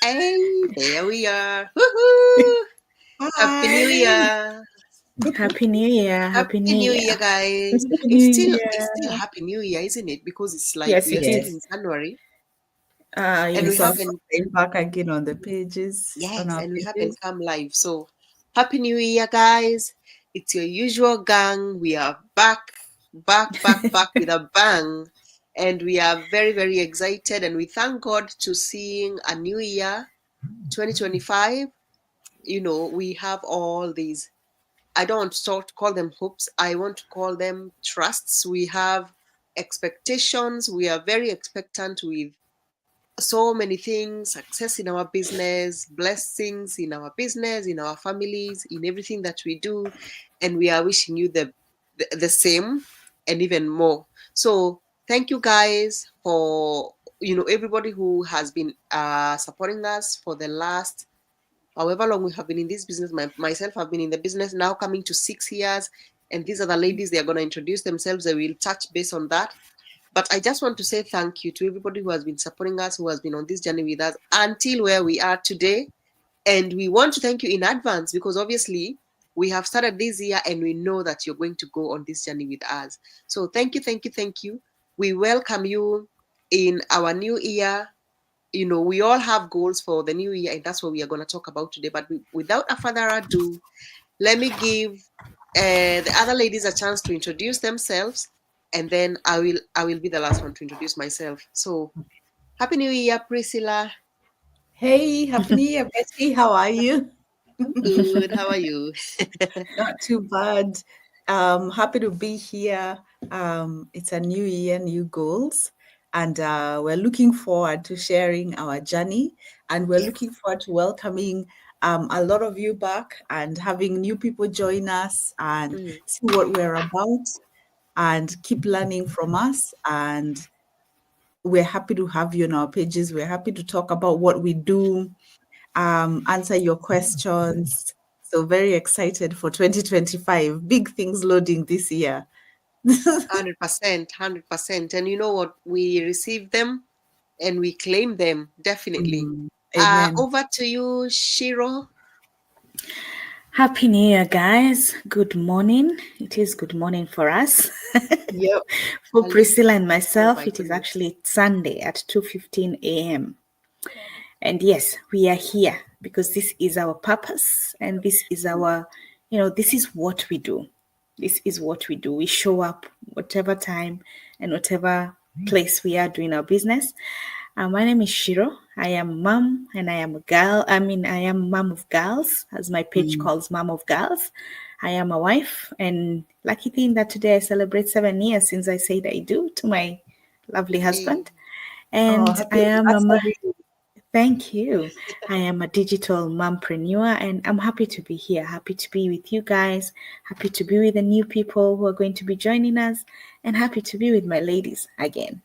Hey, there we are. Woohoo! Happy New Hi. Year. Happy New Year. Happy Happy New New Year. Year, guys. Happy It's New still it's Year. still Happy New Year, isn't it? Because it's like Yes, we are it still Yes. in is. January and we Yes. We're haven't going back again on the pages, on yes, our and we pages. haven't come live. So Happy New Year, guys. It's your usual gang. We are back with a bang. And we are very, very excited and we thank God to seeing a new year, 2025. We have all these I don't want to call them hopes. I want to call them trusts. We have expectations. We are very expectant with so many things, success in our business, blessings in our business, in our families, in everything that we do. And we are wishing you the same and even more. So thank you guys for, everybody who has been supporting us for the last however long we have been in this business. Myself have been in the business now coming to 6 years, and these are the ladies. They are going to introduce themselves. They will touch base on that, but I just want to say thank you to everybody who has been supporting us, who has been on this journey with us until where we are today. And we want to thank you in advance because obviously we have started this year and we know that you're going to go on this journey with us. So thank you. We welcome you in our new year. We all have goals for the new year, and that's what we are going to talk about today. But without a further ado, let me give the other ladies a chance to introduce themselves, and then I will be the last one to introduce myself. So, Happy New Year, Priscilla. Hey, Happy New Year, Betty. How are you? I'm good. How are you? Not too bad. Happy to be here. It's a new year, new goals. And we're looking forward to sharing our journey. And we're Yes. looking forward to welcoming a lot of you back and having new people join us and Mm. see what we're about and keep learning from us. And we're happy to have you on our pages. We're happy to talk about what we do, answer your questions. So very excited for 2025. Big things loading this year. 100%. And you know what? We receive them and we claim them, definitely. Amen. Over to you, Shiro. Happy New Year, guys. Good morning. It is good morning for us. Yep. For Ali. Priscilla and Oh, myself, my it is goodness. actually Sunday at 2:15 a.m. And yes, we are here because this is our purpose and this is this is what we do. This is what we do. We show up whatever time and whatever place we are doing our business. My name is Shiro. I am mom and I am a girl. I am mom of girls, as my page Mm. calls mom of girls. I am a wife, and lucky thing that today I celebrate 7 years since I said I do to my lovely Eh, husband. Oh, And I happy am anniversary. thank you. I am a digital mompreneur and I'm happy to be here. Happy to be with you guys. Happy to be with the new people who are going to be joining us. And happy to be with my ladies again.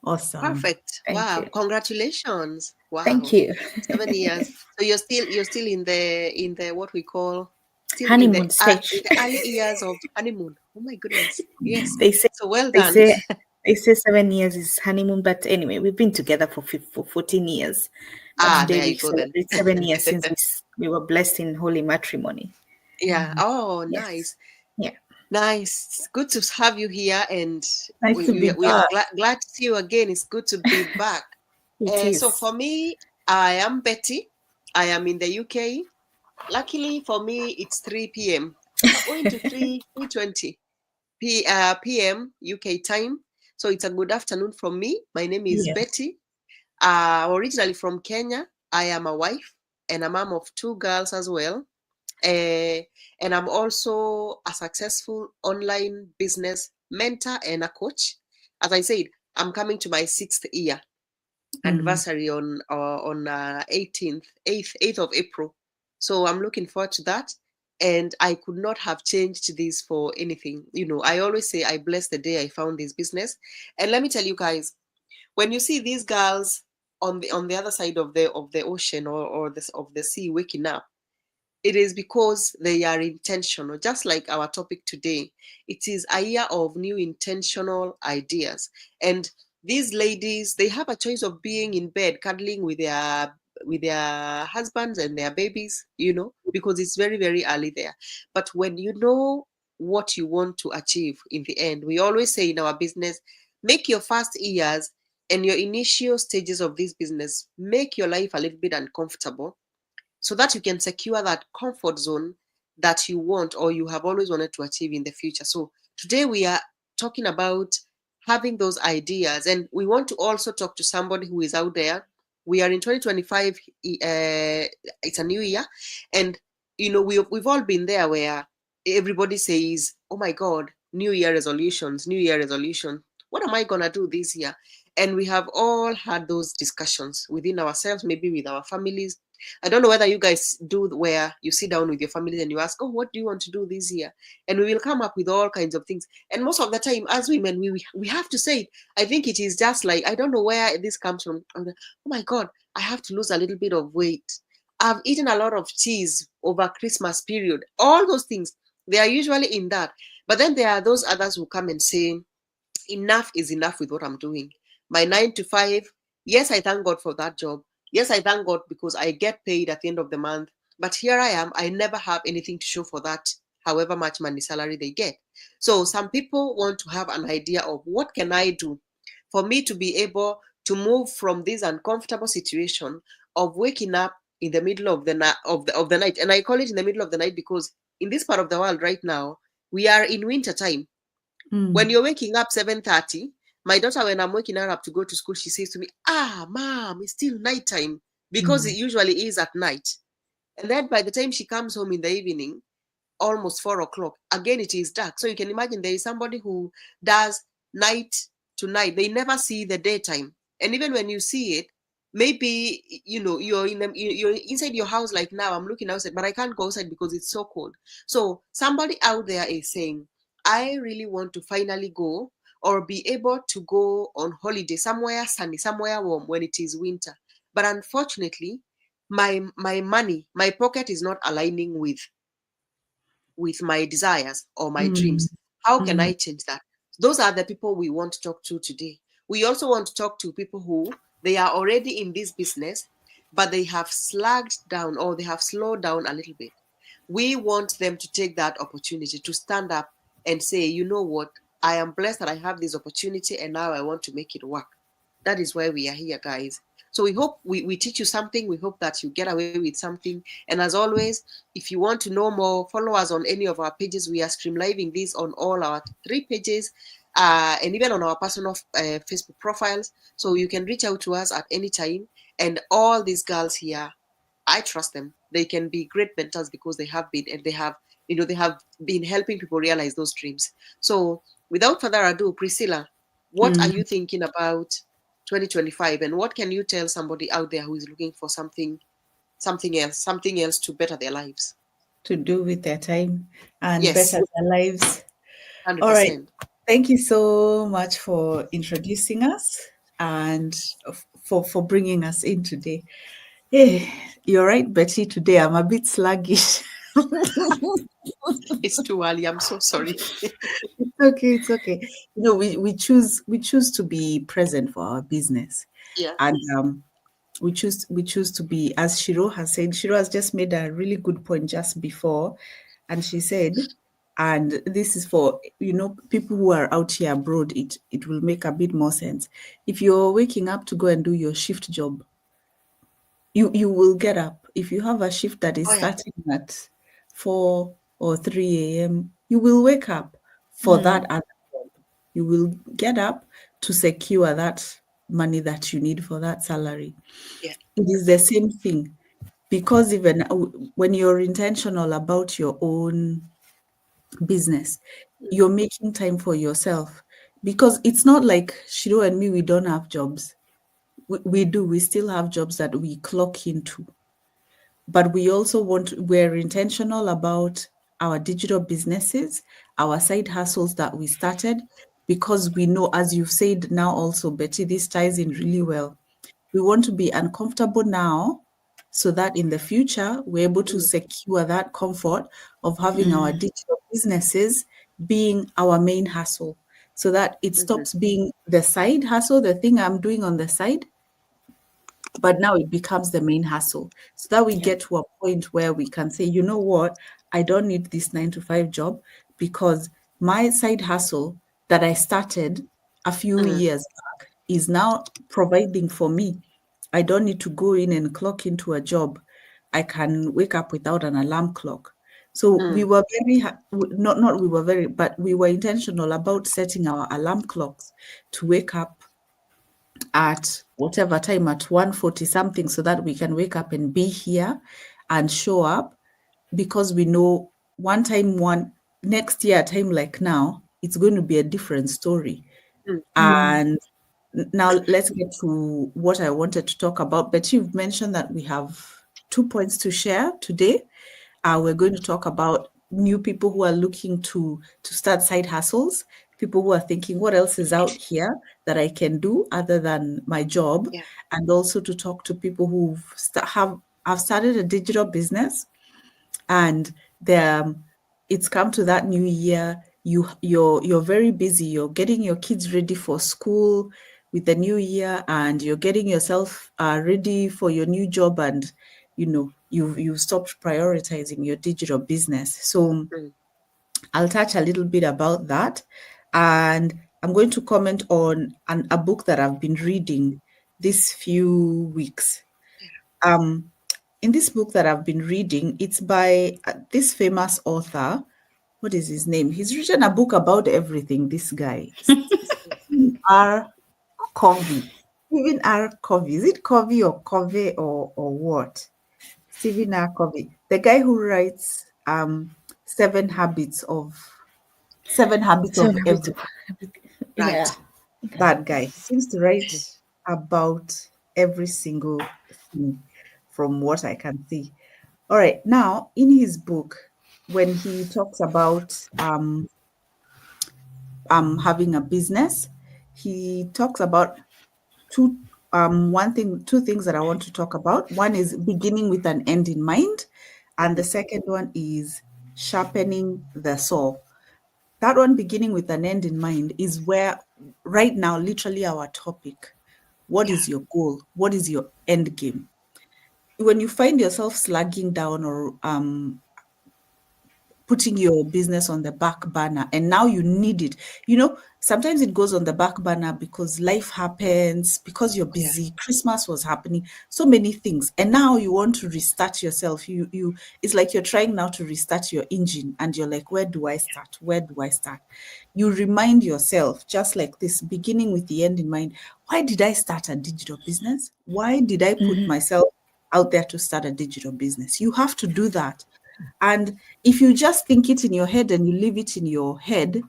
Awesome. Perfect. Thank Wow. you. Congratulations. Thank Wow. you. 7 years. So you're still in the what we call still Honeymoon stage. in the early years of honeymoon. Oh my goodness. Yes. They say So well they done. say they say 7 years is honeymoon, but anyway, we've been together for 14 years. But today There we you go then. celebrate 7 years since we were blessed in holy matrimony. Yeah. Oh, Yes. nice. Yeah. Nice. It's good to have you here, and Nice we, to be we, we are back. glad to see you again. It's good to be back. It So is. for me, I am Betty. I am in the UK. Luckily for me, it's 3 p.m. Going to 3:20 p.m. UK time. So it's a good afternoon from me. My name is Yes. Betty. Originally from Kenya. I am a wife and a mom of two girls as well. Uh, and I'm also a successful online business mentor and a coach. As I said, I'm coming to my 6th year Mm. anniversary on 8th of April. So I'm looking forward to that. And I could not have changed this for anything. I always say I bless the day I found this business. And let me tell you guys, when you see these girls on the other side of the ocean or this of the sea waking up, it is because they are intentional. Just like our topic today, it is a year of new intentional ideas. And these ladies, they have a choice of being in bed cuddling with their husbands and their babies, because it's very, very early there. But when you know what you want to achieve in the end, we always say in our business, make your first years and your initial stages of this business, make your life a little bit uncomfortable so that you can secure that comfort zone that you want or you have always wanted to achieve in the future. So today we are talking about having those ideas, and we want to also talk to somebody who is out there. We are in 2025. It's a new year, and we've all been there where everybody says, "Oh my God, New Year resolutions, New Year resolution. What am I gonna do this year?" And we have all had those discussions within ourselves, maybe with our families. I don't know whether you guys do where you sit down with your family and you ask, "Oh, what do you want to do this year?" And we will come up with all kinds of things. And most of the time, as women, we have to say it. I think it is just like, I don't know where this comes from. Oh my God, I have to lose a little bit of weight. I've eaten a lot of cheese over Christmas period. All those things, they are usually in that. But then there are those others who come and say, enough is enough with what I'm doing. My 9 to 5, yes, I thank God for that job. Yes, I thank God because I get paid at the end of the month. But here I am, I never have anything to show for that, however much money salary they get. So some people want to have an idea of what can I do for me to be able to move from this uncomfortable situation of waking up in the middle of the night. And I call it in the middle of the night because in this part of the world right now, we are in winter time. When you're waking up 7:30, my daughter, when I'm waking her up to go to school, she says to me, Mom, it's still nighttime, because it usually is at night. And then by the time she comes home in the evening, almost 4 o'clock, again it is dark. So you can imagine there is somebody who does night to night. They never see the daytime. And even when you see it, maybe you're inside your house. Like now I'm looking outside, but I can't go outside because it's so cold. So somebody out there is saying, I really want to finally go or be able to go on holiday somewhere sunny, somewhere warm when it is winter. But unfortunately, my money, my pocket is not aligning with my desires or my dreams. How can I change that? Those are the people we want to talk to today. We also want to talk to people who they are already in this business, but they have slugged down or they have slowed down a little bit. We want them to take that opportunity to stand up and say, you know what, I am blessed that I have this opportunity and now I want to make it work. That is why we are here, guys. So we hope we teach you something. We hope that you get away with something. And as always, if you want to know more, follow us on any of our pages. We are streamlining this on all our 3 pages and even on our personal Facebook profiles. So you can reach out to us at any time. And all these girls here, I trust them. They can be great mentors because they have been, and they have been helping people realize those dreams. So without further ado, Priscilla, what are you thinking about 2025, and what can you tell somebody out there who is looking for something else to better their lives, to do with their time and Yes. better their lives? 100%. All right. Thank you so much for introducing us and for bringing us in today. Hey, you're right, Betty. Today I'm a bit sluggish. It's too early. I'm so sorry. It's okay. We choose to be present for our business. Yeah. And we choose to be, as Shiro has said. Shiro has just made a really good point just before, and she said, and this is for people who are out here abroad, it will make a bit more sense. If you're waking up to go and do your shift job, you will get up. If you have a shift that is starting at 4 or 3 a.m., you will wake up for that other job. You will get up to secure that money that you need for that salary. Yeah. It is the same thing, because even when you're intentional about your own business, you're making time for yourself, because it's not like Shiro and me, we don't have jobs. We do. We still have jobs that we clock into. But we also we're intentional about our digital businesses, our side hustles that we started, because we know, as you've said now also, Betty, this ties in really well. We want to be uncomfortable now so that in the future, we're able to secure that comfort of having our digital businesses being our main hustle. so that it stops being the side hustle, the thing I'm doing on the side, but now it becomes the main hustle, so that we get to a point where we can say, you know what, I don't need this 9 to 5 job, because my side hustle that I started a few years back is now providing for me. I don't need to go in and clock into a job. I can wake up without an alarm clock. So we were very not we were very, but we were intentional about setting our alarm clocks to wake up at whatever time, at 1:40 something, so that we can wake up and be here and show up, because we know next year, a time like now, it's going to be a different story. And now let's get to what I wanted to talk about. But you've mentioned that we have 2 points to share today. We're going to talk about new people who are looking to start side hustles, people who are thinking, what else is out here that I can do other than my job? Yeah. And also to talk to people who have started a digital business, and it's come to that new year. You're very busy. You're getting your kids ready for school with the new year, and you're getting yourself ready for your new job, and you've stopped prioritizing your digital business. So I'll touch a little bit about that, and I'm going to comment on a book that I've been reading this few weeks. In this book that I've been reading, it's by this famous author. What is his name? He's written a book about everything, this guy. Stephen R. Covey. Stephen R. Covey. Is it Covey or Covey or what? Stephen R. Covey. The guy who writes Seven Habits of Everything. Right. That guy seems to write about every single thing, from what I can see. All right. Now, in his book, when he talks about having a business, he talks about two things that I want to talk about. One is beginning with an end in mind, and the second one is sharpening the saw. That one, beginning with an end in mind, is where right now, literally our topic. What is your goal? What is your end game? When you find yourself slugging down or putting your business on the back burner, and now you need it, sometimes it goes on the back burner because life happens, because you're busy. Christmas was happening, so many things, and now you want to restart yourself. It's like you're trying now to restart your engine, and you're like, where do I start? You remind yourself, just like this, beginning with the end in mind. Why did I start a digital business? Why did I put myself out there to start a digital business? You have to do that. And if you just think it in your head and you leave it in your head,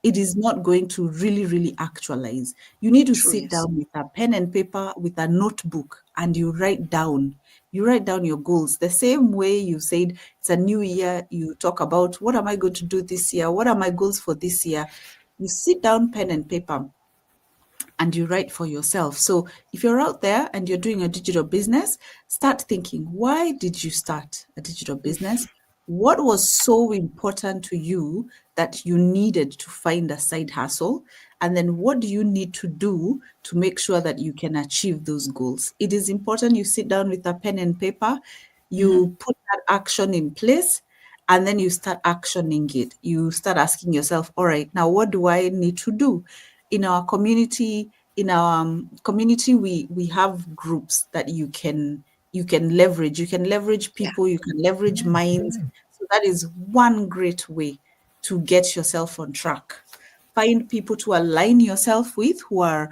it is not going to really, really actualize. You need to sit down with a pen and paper, with a notebook, and you write down your goals. The same way you said it's a new year, you talk about, what am I going to do this year? What are my goals for this year? You sit down, pen and paper, and you write for yourself. So if you're out there and you're doing a digital business, start thinking, why did you start a digital business? What was so important to you that you needed to find a side hustle? And then what do you need to do to make sure that you can achieve those goals? It is important you sit down with a pen and paper, you put that action in place, and then you start actioning it. You start asking yourself, all right, now what do I need to do? In our community, we have groups that you can leverage. You can leverage people, you can leverage minds. So that is one great way to get yourself on track. Find people to align yourself with, who are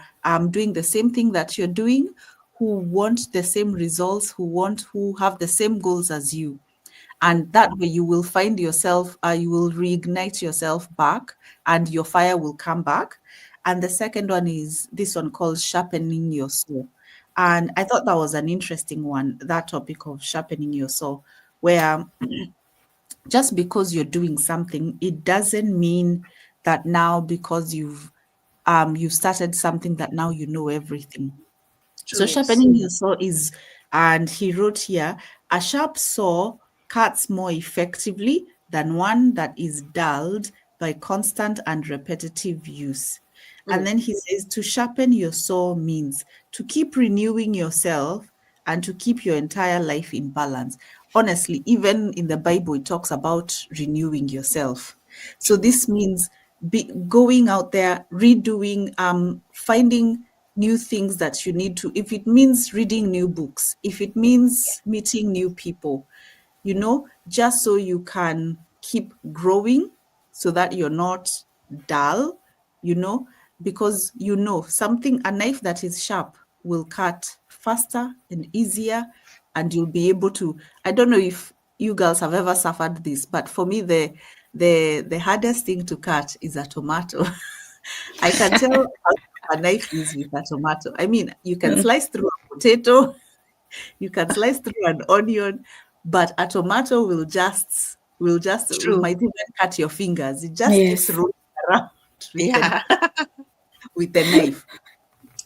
doing the same thing that you're doing, who want the same results, who have the same goals as you. And that way you will find yourself, you will reignite yourself back, and your fire will come back. And the second one is this one called sharpening your saw. And I thought that was an interesting one, that topic of sharpening your saw, where just because you're doing something, it doesn't mean that now, because you've started something, that now you know everything. So sharpening your saw is, and he wrote here, a sharp saw cuts more effectively than one that is dulled by constant and repetitive use. Mm. And then he says to sharpen your saw means to keep renewing yourself and to keep your entire life in balance. Honestly, even in the Bible, it talks about renewing yourself. So this means going out there, redoing, finding new things that you need to, if it means reading new books, if it means meeting new people, just so you can keep growing so that you're not dull, because something, a knife that is sharp will cut faster and easier, and you'll be able to, I don't know if you girls have ever suffered this, but for me, the hardest thing to cut is a tomato. I can tell how a knife is with a tomato. I mean, you can slice through a potato, you can slice through an onion, but a tomato will True. might even cut your fingers. It just keeps Yes. rolling around Yeah. with the knife.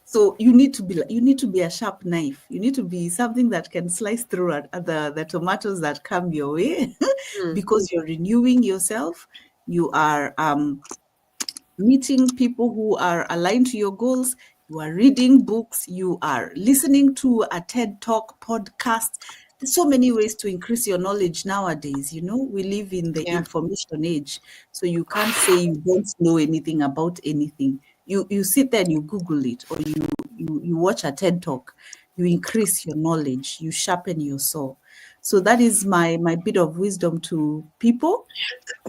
So you need to be a sharp knife. You need to be something that can slice through the tomatoes that come your way, Mm. because you're renewing yourself. You are meeting people who are aligned to your goals. You are reading books. You are listening to a TED Talk podcast. There's so many ways to increase your knowledge nowadays. We live in the Yeah. information age. So you can't say you don't know anything about anything. You sit there and you Google it, or you watch a TED Talk. You increase your knowledge. You sharpen your saw. So that is my bit of wisdom to people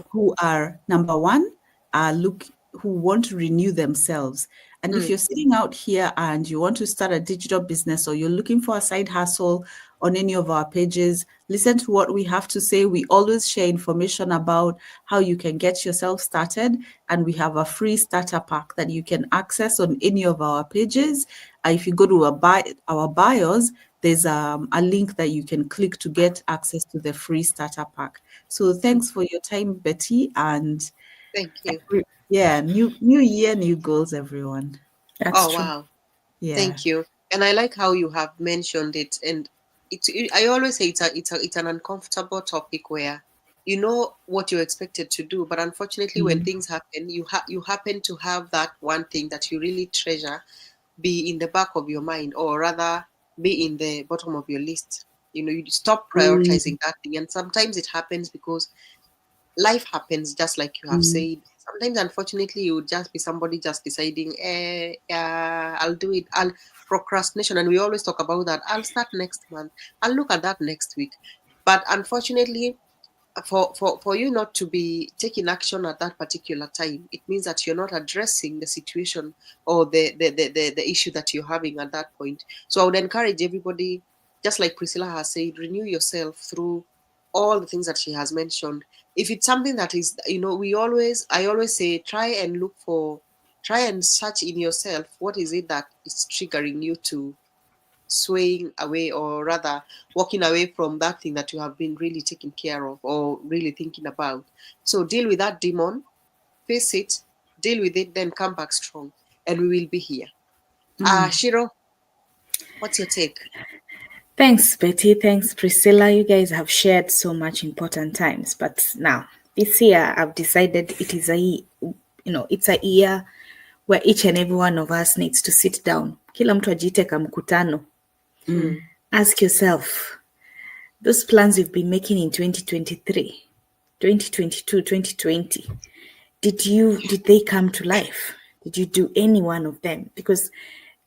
who are, number one, who want to renew themselves. And if Mm. you're sitting out here and you want to start a digital business, or you're looking for a side hustle on any of our pages, listen to what we have to say. We always share information about how you can get yourself started. And we have a free starter pack that you can access on any of our pages. If you go to our bios, there's a link that you can click to get access to the free starter pack. So thanks for your time, Betty. And Thank you. yeah, new year, new goals, everyone. That's Oh, true. wow. Yeah. Thank you. And I like how you have mentioned it. And I always say it's an uncomfortable topic where you know what you're expected to do, but unfortunately, when things happen, you happen to have that one thing that you really treasure be in the back of your mind, or rather be in the bottom of your list. You stop prioritizing that thing, and sometimes it happens because life happens, just like you have said. Sometimes, unfortunately, you would just be somebody just deciding, I'll do it. I'll procrastination, and we always talk about that. I'll start next month. I'll look at that next week. But unfortunately, for you not to be taking action at that particular time, it means that you're not addressing the situation or the issue that you're having at that point. So I would encourage everybody, just like Priscilla has said, renew yourself through all the things that she has mentioned. If it's something that is, I always say, try and search in yourself, what is it that is triggering you to swaying away, or rather walking away from that thing that you have been really taking care of or really thinking about. So deal with that demon, face it, deal with it, then come back strong, and we will be here. Shiro, what's your take? Thanks, Betty. Thanks, Priscilla. You guys have shared so much important times. But now, this year, I've decided it's a year where each and every one of us needs to sit down. Kila mtu ajiteka mkutano. Ask yourself, those plans you've been making in 2023, 2022, 2020, did they come to life? Did you do any one of them? Because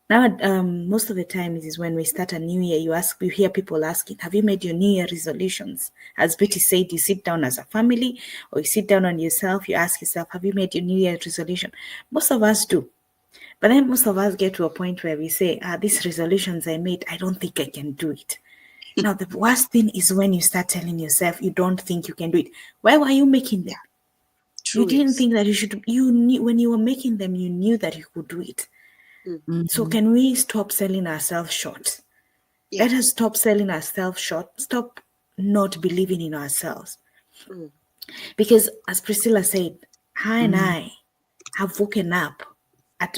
now, most of the time is when we start a new year, you hear people asking, have you made your new year resolutions? As Betty said, you sit down as a family, or you sit down on yourself, you ask yourself, have you made your new year resolution? Most of us do. But then most of us get to a point where we say, these resolutions I made, I don't think I can do it. Now, the worst thing is when you start telling yourself you don't think you can do it. Why were you making them? True, you didn't yes. think that you knew when you were making them, you knew that you could do it. So can we stop selling ourselves short? Yeah. Let us stop selling ourselves short. Stop not believing in ourselves. Because as Priscilla said, her and I have woken up.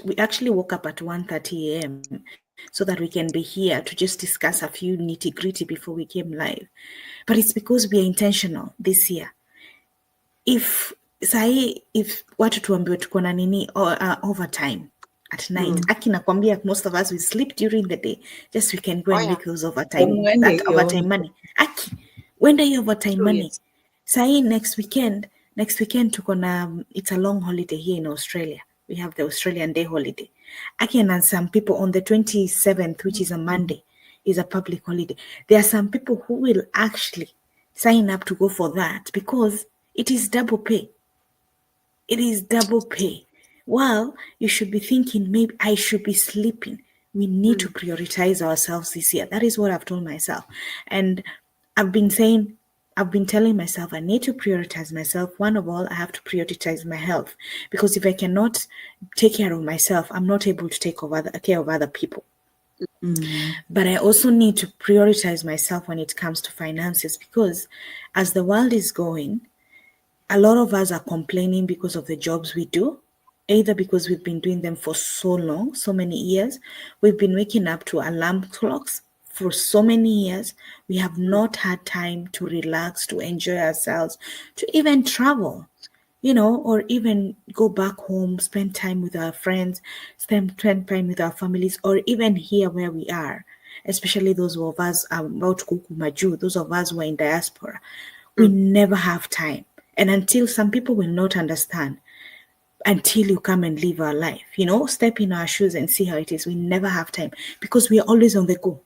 We actually woke up at 1:30 a.m. so that we can be here to just discuss a few nitty-gritty before we came live. But it's because we are intentional this year. If sahi if watu tuambiwe tuko na nini overtime at night, aki nakwambia most of us we sleep during the day, just we can go and make those overtime, that overtime money. Aki wenda hiyo overtime money sahi next weekend tuko na it's a long holiday here in Australia. We have the Australian Day holiday. Again, and some people on the 27th, which is a Monday, is a public holiday. There are some people who will actually sign up to go for that because it is double pay. It is double pay. Well, you should be thinking, maybe I should be sleeping. We need to prioritize ourselves this year. That is what I've told myself. And I've been telling myself, I need to prioritize myself. One of all, I have to prioritize my health. Because if I cannot take care of myself, I'm not able to take care of other people. But I also need to prioritize myself when it comes to finances, because as the world is going, a lot of us are complaining because of the jobs we do, either because we've been doing them for so long, so many years. We've been waking up to alarm clocks for so many years. We have not had time to relax, to enjoy ourselves, to even travel, or even go back home, spend time with our friends, spend time with our families, or even here where we are, especially those of us about Kukumaju, those of us who are in diaspora. We never have time. And until some people will not understand, until you come and live our life, step in our shoes and see how it is. We never have time because we are always on the go.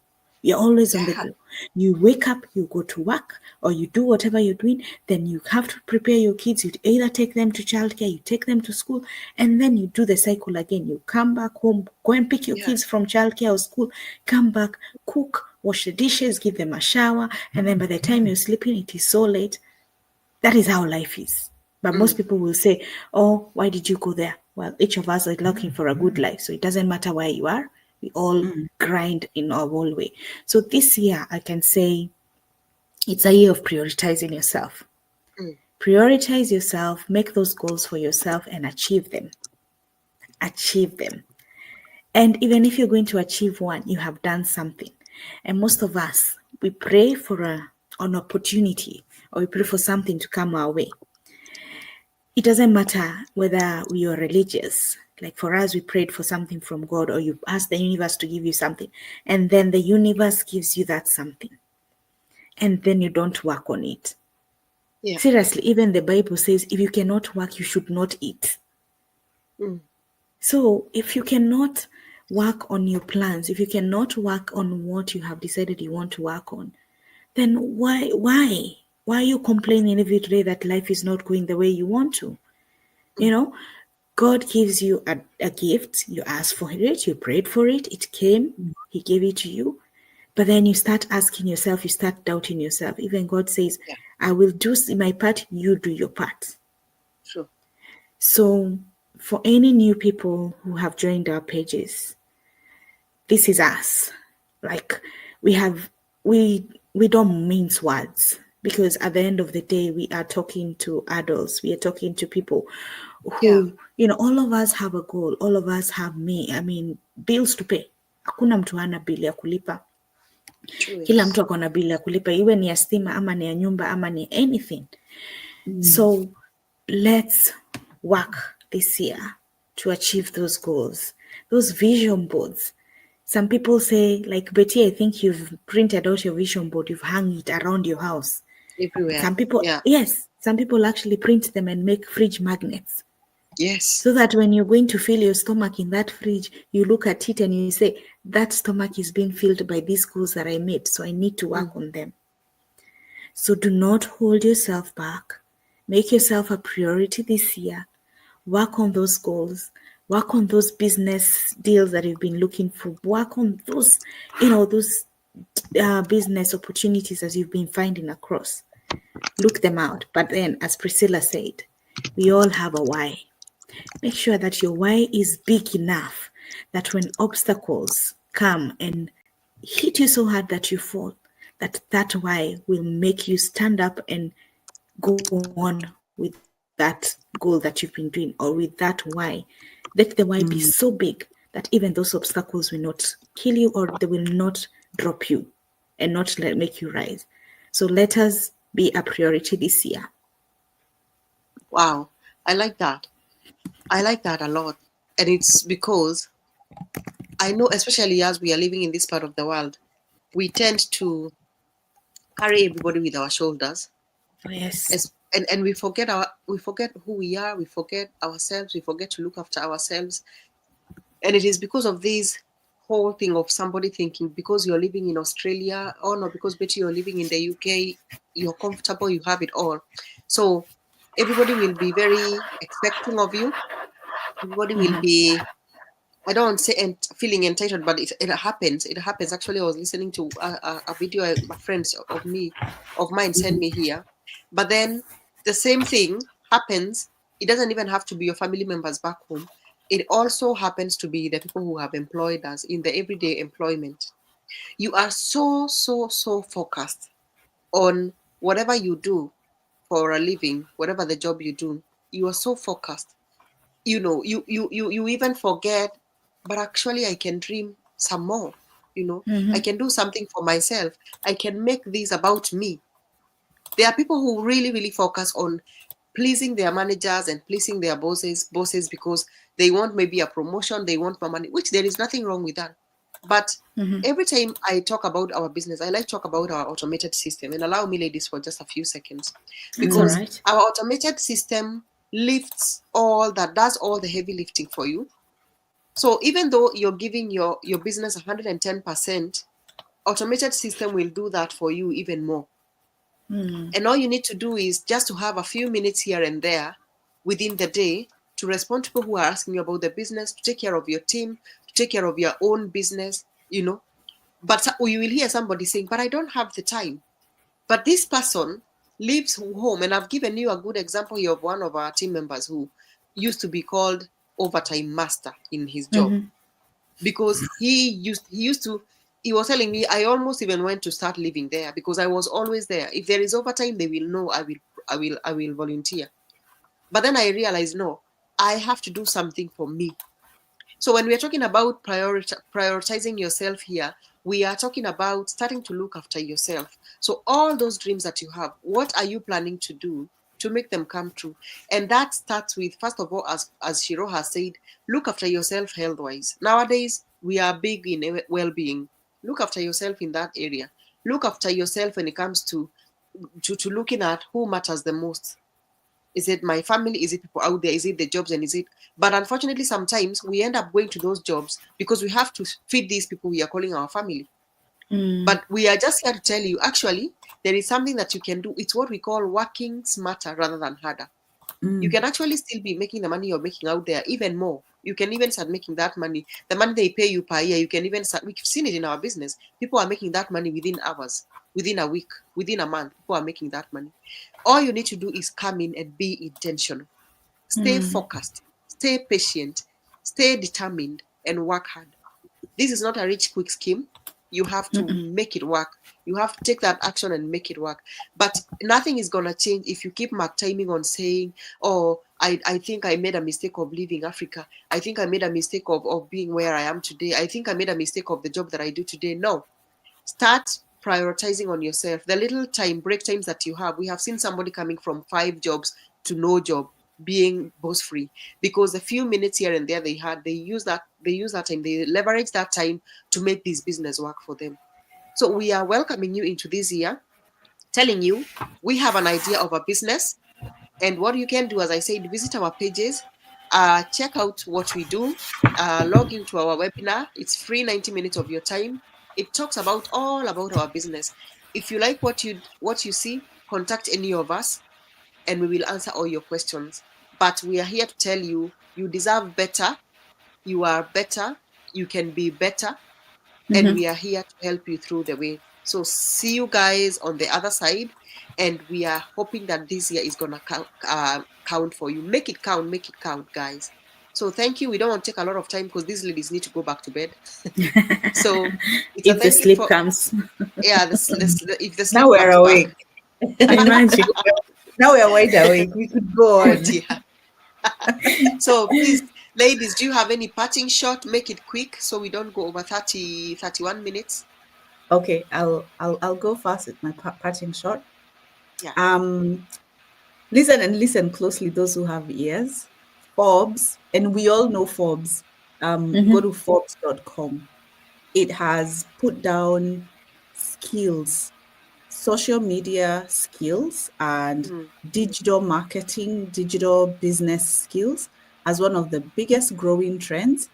You're always on the go. You wake up, you go to work, or you do whatever you're doing. Then you have to prepare your kids. You either take them to childcare, you take them to school, and then you do the cycle again. You come back home, go and pick your kids from childcare or school, come back, cook, wash the dishes, give them a shower, and then by the time you're sleeping, it is so late. That is how life is. But most people will say, oh, why did you go there? Well, each of us are looking for a good life. So it doesn't matter where you are. We all grind in our own way. So this year, I can say it's a year of prioritizing yourself. Prioritize yourself, make those goals for yourself and achieve them. Achieve them. And even if you're going to achieve one, you have done something. And most of us, we pray for an opportunity, or we pray for something to come our way. It doesn't matter whether we are religious. Like for us, we prayed for something from God, or you asked the universe to give you something, and then the universe gives you that something, and then you don't work on it. Seriously, even the Bible says, if you cannot work, you should not eat. So if you cannot work on your plans, if you cannot work on what you have decided you want to work on, then why are you complaining every day that life is not going the way you want to? God gives you a gift, you asked for it, you prayed for it, it came, he gave it to you. But then you start asking yourself, you start doubting yourself. Even God says, I will do my part, you do your part. Sure. So for any new people who have joined our pages, this is us. Like we don't mince words, because at the end of the day, we are talking to adults. We are talking to people who, all of us have a goal. All of us have bills to pay. Hakuna mtu hana bili ya kulipa. Kila mtu akona bili ya kulipa, iwe ni ya stima ama ni ya nyumba ama ni anything. So let's work this year to achieve those goals, those vision boards. Some people say, like, Betty, I think you've printed out your vision board, you've hung it around your house. Everywhere. Some people, some people actually print them and make fridge magnets. Yes. So that when you're going to fill your stomach in that fridge, you look at it and you say, that stomach is being filled by these goals that I made, so I need to work on them. So do not hold yourself back. Make yourself a priority this year. Work on those goals. Work on those business deals that you've been looking for. Work on those, those business opportunities as you've been finding across. Look them out. But then, as Priscilla said, we all have a why. Make sure that your why is big enough that when obstacles come and hit you so hard that you fall, that why will make you stand up and go on with that goal that you've been doing, or with that why. Let the why be so big that even those obstacles will not kill you, or they will not drop you and not make you rise. So let us be a priority this year. Wow. I like that. I like that a lot. And it's because I know, especially as we are living in this part of the world, we tend to carry everybody with our shoulders. Yes. And we forget who we are, we forget ourselves, we forget to look after ourselves. And it is because of this whole thing of somebody thinking because you're living in Australia, or no, because Betty, you're living in the UK, you're comfortable, you have it all. So everybody will be very expecting of you. Everybody will be, I don't want to say feeling entitled, but it happens. It happens. Actually, I was listening to a video a friend of mine sent me here. But then the same thing happens. It doesn't even have to be your family members back home. It also happens to be the people who have employed us in the everyday employment. You are so focused on whatever you do for a living, whatever the job you do. You are so focused. You even forget, but actually I can dream some more. I can do something for myself. I can make this about me. There are people who really focus on pleasing their managers and pleasing their bosses because they want maybe a promotion, they want more money, which there is nothing wrong with that. But every time I talk about our business, I like to talk about our automated system. And allow me, ladies, for just a few seconds. Because our automated system lifts does all the heavy lifting for you. So even though you're giving your business 110%, automated system will do that for you even more. And all you need to do is just to have a few minutes here and there within the day to respond to people who are asking you about the business, to take care of your team, to take care of your own business, But you will hear somebody saying, but I don't have the time. But this person leaves home, and I've given you a good example here of one of our team members who used to be called overtime master in his job. Because he was telling me, I almost even went to start living there because I was always there. If there is overtime, they will know I will volunteer. But then I realized, no, I have to do something for me. So when we're talking about prioritizing yourself here, we are talking about starting to look after yourself. So all those dreams that you have, what are you planning to do to make them come true? And that starts with, first of all, as Shiro has said, look after yourself health-wise. Nowadays, we are big in well-being. Look after yourself in that area. Look after yourself when it comes to looking at who matters the most. Is it my family? Is it people out there? Is it the jobs? And is it? But unfortunately, sometimes we end up going to those jobs because we have to feed these people we are calling our family. But we are just here to tell you, actually, there is something that you can do. It's what we call working smarter rather than harder. You can actually still be making the money you're making out there even more. You can even start making that money. The money they pay you per year, you can even start. We've seen it in our business. People are making that money within hours, within a week, within a month. People are making that money. All you need to do is come in and be intentional. Stay focused, stay patient, stay determined, and work hard. This is not a rich, quick scheme. You have to make it work. You have to take that action and make it work. But nothing is going to change if you keep mark timing on saying, oh, I think I made a mistake of leaving Africa. I think I made a mistake of being where I am today. I think I made a mistake of the job that I do today. No. Start prioritizing on yourself. The little break times that you have. We have seen somebody coming from 5 jobs to no job, being boss free, because the few minutes here and there they use that time, they leverage that time to make this business work for them. So we are welcoming you into this year, telling you we have an idea of a business, and what you can do, as I said, visit our pages, check out what we do, log into our webinar. It's free, 90 minutes of your time. It talks about all about our business. If you like what you see, contact any of us and we will answer all your questions. But we are here to tell you, you deserve better, you are better, you can be better, and we are here to help you through the way. So see you guys on the other side, and we are hoping that this year is going to count for you. Make it count, guys. So thank you. We don't want to take a lot of time because these ladies need to go back to bed. So it's if the sleep comes. Yeah, if the sleep now we're comes awake. Back. Imagine. Now we're wide awake. We could go on. So please, ladies, do you have any parting shot? Make it quick so we don't go over 31 minutes. Okay, I'll go fast with my parting shot. Yeah. Listen and listen closely, those who have ears. Forbes, and we all know Forbes. Go to Forbes.com. It has put down skills, social media skills, and Mm. digital marketing, digital business skills as one of the biggest growing trends.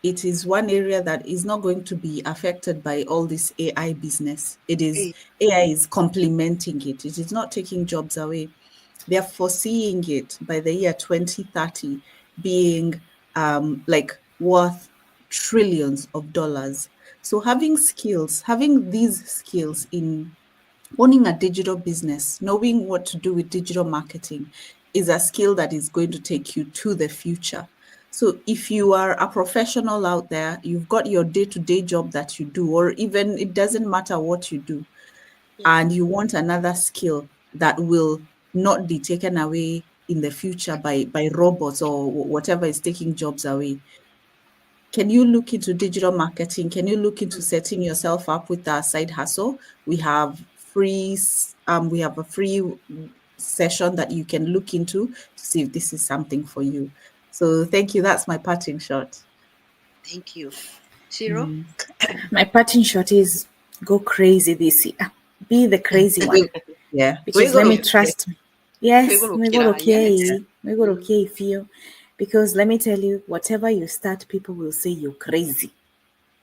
It is one area that is not going to be affected by all this AI business. AI is complementing it. It is not taking jobs away. They're foreseeing it by the year 2030 being like worth trillions of dollars. So having these skills in owning a digital business, knowing what to do with digital marketing is a skill that is going to take you to the future. So if you are a professional out there, you've got your day-to-day job that you do, or even it doesn't matter what you do, and you want another skill that will not be taken away in the future by robots or whatever is taking jobs away, can you look into digital marketing? Can you look into setting yourself up with a side hustle? We have we have a free session that you can look into to see if this is something for you. So thank you. That's my parting shot. Thank you. Shiro? My parting shot is go crazy this year. Be the crazy one. Yeah. Because let me trust me. Yes, Kwegolo we kira, got okay. yes. We got okay feel. Because let me tell you, whatever you start, people will say you're crazy.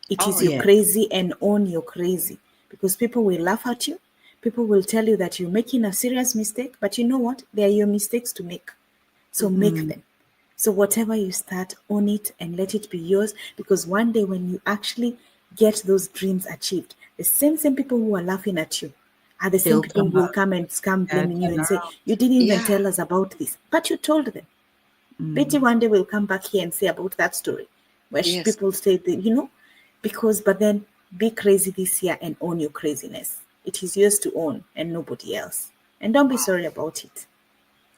It is you're yeah. crazy, and own you're crazy. Because people will laugh at you. People will tell you that you're making a serious mistake, but you know what? They are your mistakes to make. So make them. So whatever you start, own it and let it be yours. Because one day when you actually get those dreams achieved, the same people who are laughing at you are the same They'll people who come will come and come blaming you turn and say, around. you didn't even Yeah. tell us about this. But you told them. Betty one day will come back here and say about that story. Where Yes. people say that, but then be crazy this year and own your craziness. It is yours to own and nobody else. And don't be sorry about it.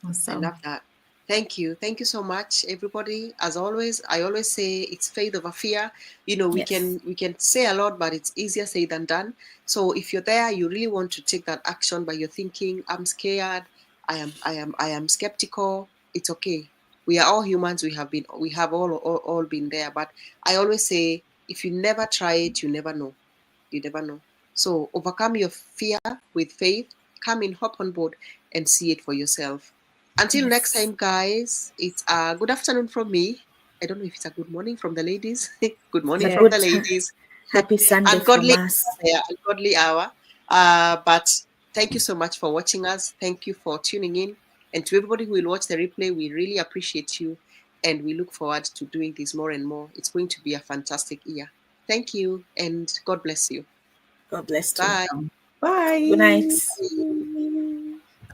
I Awesome. love that. Thank you. Thank you so much, everybody. As always, I always say it's faith over fear. We Yes. can say a lot, but it's easier said than done. So if you're there, you really want to take that action, but you're thinking, I'm scared, I am skeptical. It's okay. We are all humans. We have all been there. But I always say, if you never try it, you never know. You never know. So overcome your fear with faith. Come in, hop on board, and see it for yourself. Until next Yes. time, guys, it's a good afternoon from me. I don't know if it's a good morning from the ladies. Good morning But from the good ladies. happy Sunday from Ungodly, us. ungodly hour. But thank you so much for watching us. Thank you for tuning in. And to everybody who will watch the replay, we really appreciate you. And we look forward to doing this more and more. It's going to be a fantastic year. Thank you, and God bless you. God bless you. Bye. Bye. Good night.